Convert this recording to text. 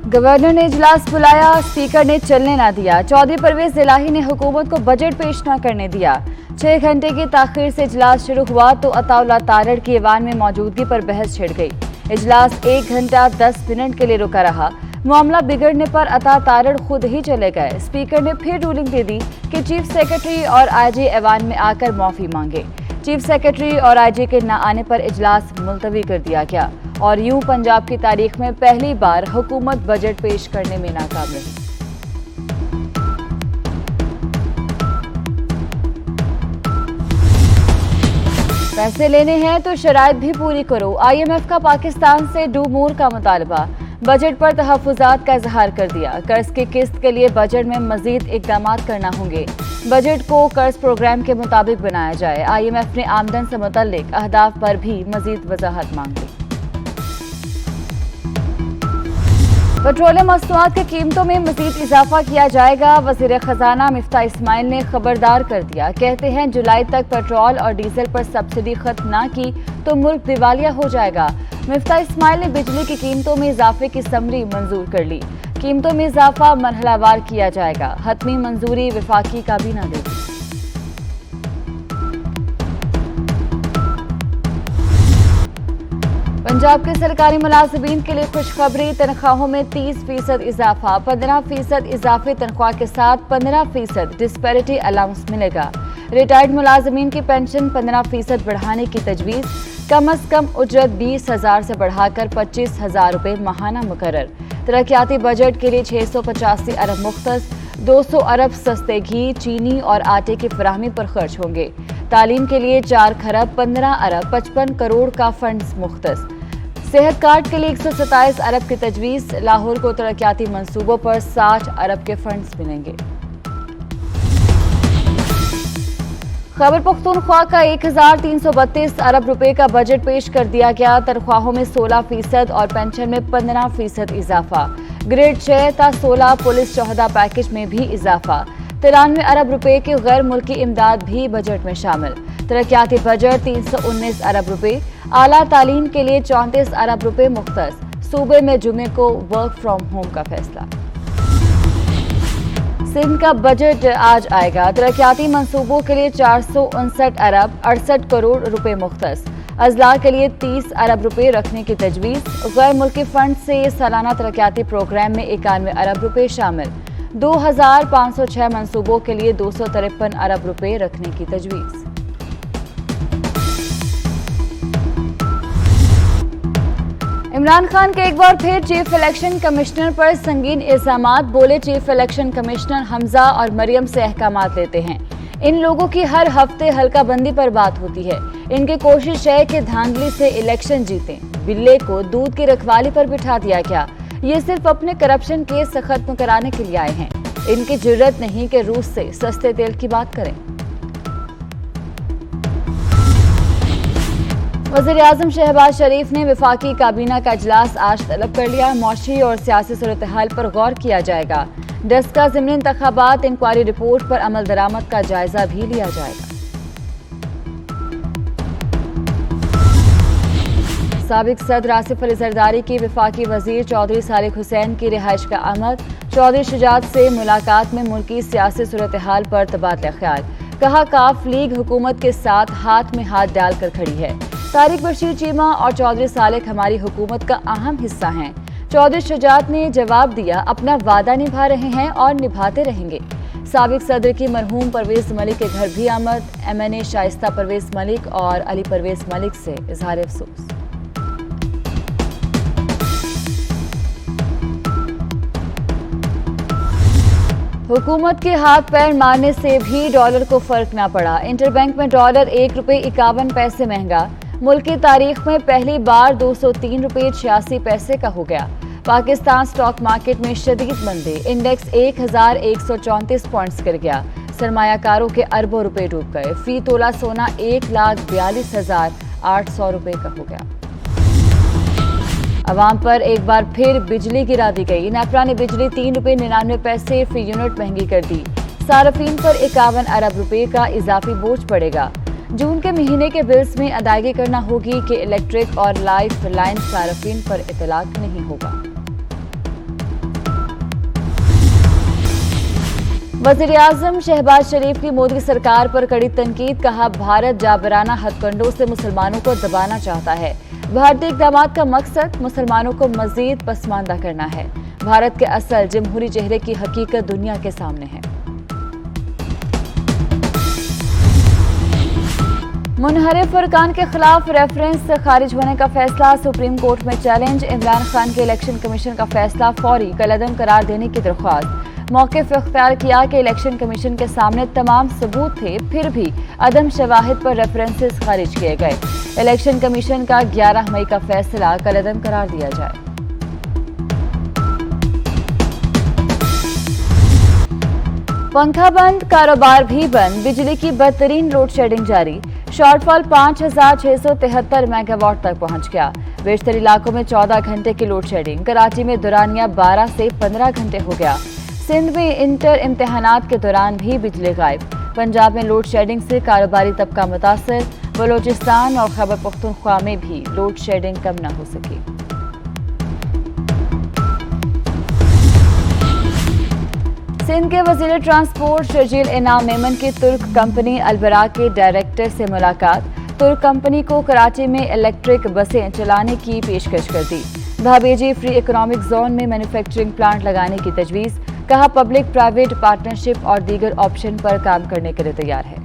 Governor ने इजलास बुलाया, स्पीकर ने चलने न दिया। चौधरी परवेज इलाही ने हुकूमत को बजट पेश न करने दिया। 6 घंटे की ताखीर से इजलास शुरू हुआ तो अताउल्लाह तारड़ की ऐवान में मौजूदगी पर बहस छिड़ गई। इजलास 1 घंटा 10 मिनट के लिए रुका रहा। मामला बिगड़ने पर अता तारड़ खुद ही चले गए। स्पीकर ने फिर रूलिंग दे दी कि चीफ सेक्रेटरी और आईजी ऐवान में आकर माफी मांगे। चीफ सेक्रेटरी और आईजी के न आने पर इजलास मुलतवी कर दिया गया और यूं पंजाब की तारीख में पहली बार हुकूमत बजट पेश करने में नाकाम रही। पैसे लेने हैं तो शराइत भी पूरी करो। IMF का पाकिस्तान से डू मोर का मुतालबा। बजट पर तहफ्फुज़ात का इजहार कर दिया। कर्ज की किस्त के लिए बजट में मजीद इक़दाम करना होंगे। बजट को कर्ज प्रोग्राम के मुताबिक बनाया जाए। IMF ने आमदन से मुतल्लिक अहदाफ पर भी मजीद वजाहत मांग ली। पेट्रोलियम मसनूआत की कीमतों में मजीद इजाफा किया जाएगा। वज़ीर खजाना मिफ्ता इस्माइल ने खबरदार कर दिया। कहते हैं जुलाई तक पेट्रोल और डीजल पर सब्सिडी खत्म ना की तो मुल्क दिवालिया हो जाएगा। मिफ्ता इस्माइल ने बिजली की कीमतों में इजाफे की समरी मंजूर कर ली। कीमतों में इजाफा मरहलावार किया जाएगा। हतमी मंजूरी वफाकी काबीना देगी। पंजाब के सरकारी मुलाजिमीन के लिए खुशखबरी। तनख्वाहों में 30% इजाफा। 15% इजाफी तनख्वाह के साथ 15% डिस्पैरिटी अलाउंस मिलेगा। रिटायर्ड मुलाजिमीन की पेंशन 15% बढ़ाने की तजवीज़। कम अज कम उजरत 20,000 से बढ़ाकर 25,000 रुपये माहाना मुकर्रर। तरक्याती बजट के लिए 685 अरब मुख्तस। 200 अरब सस्ते घी, चीनी और आटे की फराहमी पर खर्च होंगे। तालीम के लिए 4 खरब 15 अरब 55 करोड़ का फंड्स मुख्तस। सेहत कार्ड के लिए 127 अरब की तजवीज़। लाहौर को तरक्याती मंसूबों पर 60 अरब के फंड्स मिलेंगे। खैबर पख्तूनख्वा का 1332 अरब रुपए का बजट पेश कर दिया गया। तनख्वाहों में 16% और पेंशन में 15% इजाफा। ग्रेड 6 था 16 पुलिस 14 पैकेज में भी इजाफा। 93 अरब रुपए की गैर मुल्की इमदाद भी बजट में शामिल। तरक्याती बजट 319 अरब रुपए। आला तालीम के लिए 34 अरब रुपए मुख्तस। सूबे में जुमे को वर्क फ्रॉम होम का फैसला। सिंध का बजट आज आएगा। तरक्याती मंसूबों के लिए 459 अरब 68 करोड़ रुपए मुख्तस। अजला के लिए 30 अरब रुपए रखने की तजवीज़। गैर मुल्की फंड से सालाना तरक्याती प्रोग्राम में 91 अरब रुपए शामिल। 2506 मंसूबों के लिए 253 अरब रुपए रखने की तजवीज़। इमरान खान के एक बार फिर चीफ इलेक्शन कमिश्नर पर संगीन इल्जामात। बोले चीफ इलेक्शन कमिश्नर हमजा और मरियम से अहकामात लेते हैं। इन लोगों की हर हफ्ते हल्का बंदी पर बात होती है। इनकी कोशिश है कि धांधली से इलेक्शन जीतें। बिल्ले को दूध की रखवाली पर बिठा दिया गया। ये सिर्फ अपने करप्शन केस खत्म कराने के लिए आए हैं। इनकी जरूरत नहीं कि रूस से सस्ते तेल की बात करें। वज़ीर आज़म शहबाज शरीफ ने वफाकी काबीना का इजलास आज तलब कर लिया। मौशी और सियासी सूरत-ए-हाल पर गौर किया जाएगा। डस्ट का ज़िमनी इंतखाबात इंक्वायरी रिपोर्ट पर अमल दरामद का जायजा भी लिया जाएगा। साबिक सदर आसिफ अली जरदारी की वफाकी वजीर चौधरी सालिक हुसैन की रिहाइश का आमद। चौधरी शुजात से मुलाकात में मुल्की सियासी सूरत-ए-हाल पर तबादला ख्याल। कहा काफ लीग हुकूमत के साथ हाथ में हाथ डालकर खड़ी है। तारिक बशीर चीमा और चौधरी सालिक हमारी हुकूमत का अहम हिस्सा हैं। चौधरी शुजात ने जवाब दिया अपना वादा निभा रहे हैं और निभाते रहेंगे। साबिक सदर की मरहूम परवेज मलिक के घर भी आमद। MNA शाइस्ता परवेज मलिक और अली परवेज मलिक से इजहार अफसोस। हुकूमत के हाथ पैर मारने से भी डॉलर को फर्क ना पड़ा। इंटरबैंक में डॉलर 1 रुपये 51 पैसे महंगा। मुल्क की तारीख में पहली बार 203 रुपये 86 पैसे का हो गया। पाकिस्तान स्टॉक मार्केट में शदीद मंदी। इंडेक्स 1134 पॉइंट्स गिर गया। सरमायाकारों के अरबों रुपए डूब गए। फी तोला सोना 1,42,800 रुपए का हो गया। अवाम पर एक बार फिर बिजली गिरा दी गई। नेपरा ने बिजली 3 रुपये 99 पैसे फी यूनिट महंगी कर दी। सार्फिन पर 51 अरब रुपए का इजाफी बोझ पड़ेगा। जून के महीने के बिल्स में अदायगी करना होगी कि इलेक्ट्रिक और लाइफ लाइन सार्फिन पर इतलाक नहीं होगा। वज़ीर-ए-आज़म शहबाज शरीफ की मोदी सरकार पर कड़ी तनकीद। कहा, भारत जाबराना हथकंडों से मुसलमानों को दबाना चाहता है। भारतीय इक़दामात का मकसद मुसलमानों को मजीद पसमानदा करना है। भारत के असल जमहूरी चेहरे की हकीकत दुनिया के सामने है। मुनहरिफ फरकान के खिलाफ रेफरेंस से खारिज होने का फैसला सुप्रीम कोर्ट में चैलेंज। इमरान खान के इलेक्शन कमीशन का फैसला फौरी कलअदम करार देने की दरख्वास्त। मौक़िफ़ इख्तियार किया कि इलेक्शन कमीशन के सामने तमाम सबूत थे, फिर भी अदम शवाहिद पर रेफरेंसेस खारिज किए गए। इलेक्शन कमीशन का 11 मई का फैसला कलअदम करार दिया जाए। पंखा बंद, कारोबार भी बंद, बिजली की बदतरीन लोड शेडिंग जारी। शॉर्टफॉल 5673 मेगावाट तक पहुंच गया। बेशतर इलाकों में 14 घंटे की लोड शेडिंग। कराची में दुरानिया 12 से 15 घंटे हो गया। सिंध में इंटर इम्तिहानात के दौरान भी बिजली गायब। पंजाब में लोड शेडिंग से कारोबारी तबका मुतासर। बलोचिस्तान और खैबर पख्तूनख्वा में भी लोड शेडिंग कम न हो सकी। सिंध के वज़ीर ट्रांसपोर्ट शर्जील इनाम मेमन की तुर्क कंपनी अलबराक के डायरेक्टर से मुलाकात। तुर्क कंपनी को कराची में इलेक्ट्रिक बसें चलाने की पेशकश कर दी। भाबेजी फ्री इकोनॉमिक जोन में मैन्युफैक्चरिंग प्लांट लगाने की तजवीज़। कहा, पब्लिक प्राइवेट पार्टनरशिप और दीगर ऑप्शन पर काम करने के लिए तैयार है।